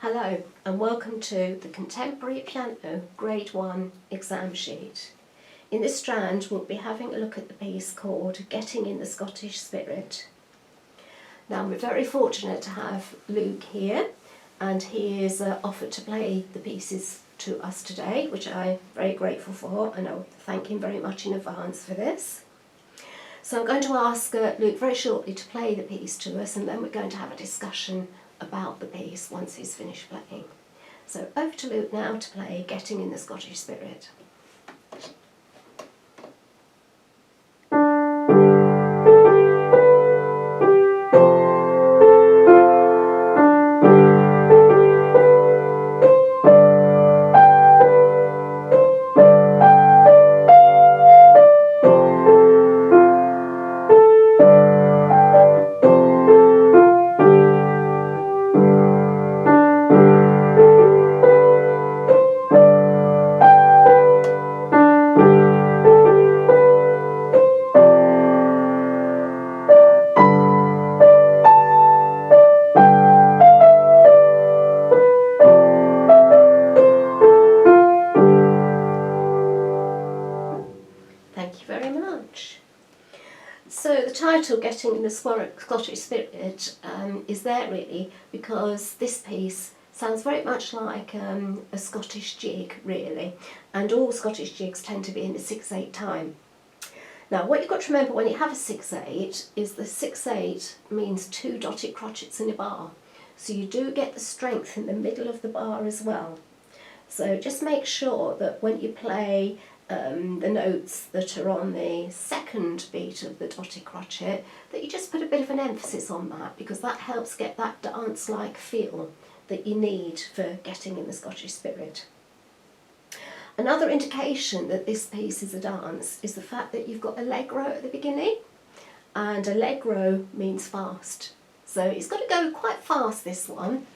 Hello and welcome to the Contemporary Piano Grade 1 exam sheet. In this strand we'll be having a look at the piece called Getting in the Scottish Spirit. Now we're very fortunate to have Luke here, and he is offered to play the pieces to us today, which I'm very grateful for, and I'll thank him very much in advance for this. So I'm going to ask Luke very shortly to play the piece to us, and then we're going to have a discussion about the piece once he's finished playing. So over to Luke now to play Getting in the Scottish Spirit. Thank you very much. So the title, Getting in the Scottish Spirit, is there really because this piece sounds very much like a Scottish jig, really, and all Scottish jigs tend to be in the 6/8 time. Now what you've got to remember when you have a 6/8 is the 6/8 means 2 dotted crotchets in a bar, so you do get the strength in the middle of the bar as well. So just make sure that when you play the notes that are on the second beat of the dotted crotchet, that you just put a bit of an emphasis on that, because that helps get that dance-like feel that you need for getting in the Scottish spirit. Another indication that this piece is a dance is the fact that you've got allegro at the beginning, and allegro means fast. So it's got to go quite fast, this one,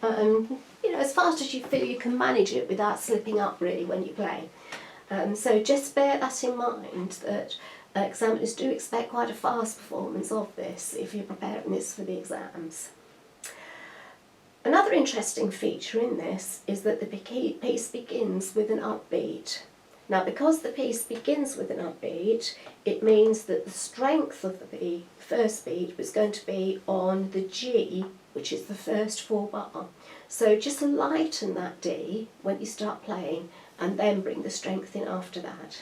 you know, as fast as you feel you can manage it without slipping up really when you play. So just bear that in mind, that examiners do expect quite a fast performance of this if you're preparing this for the exams. Another interesting feature in this is that the piece begins with an upbeat. Now because the piece begins with an upbeat, it means that the strength of the first beat was going to be on the G, which is the first 4 bar. So just lighten that D when you start playing, and then bring the strength in after that.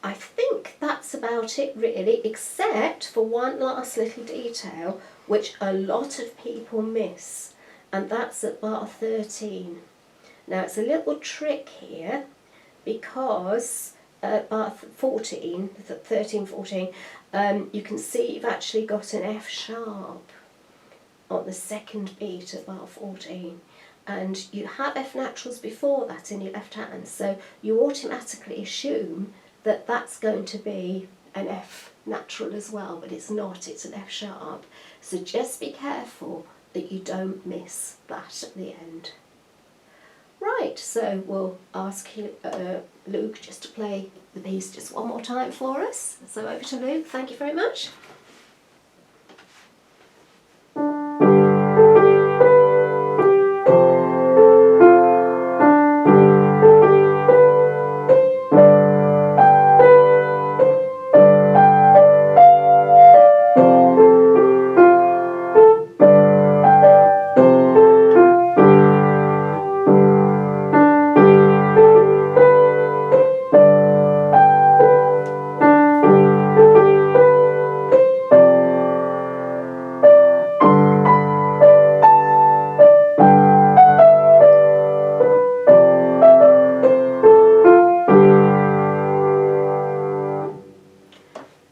I think that's about it really, except for one last little detail which a lot of people miss, and that's at bar 13. Now it's a little trick here, because at bar 14, 13, 14, you can see you've actually got an F sharp on the second beat at bar 14. And you have F naturals before that in your left hand, so you automatically assume that that's going to be an F natural as well, but it's not, it's an F sharp. So just be careful that you don't miss that at the end. Right, so we'll ask Luke just to play the piece just one more time for us. So over to Luke, thank you very much.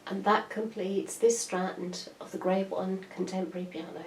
And that completes this strand of the Grade 1 Contemporary Piano.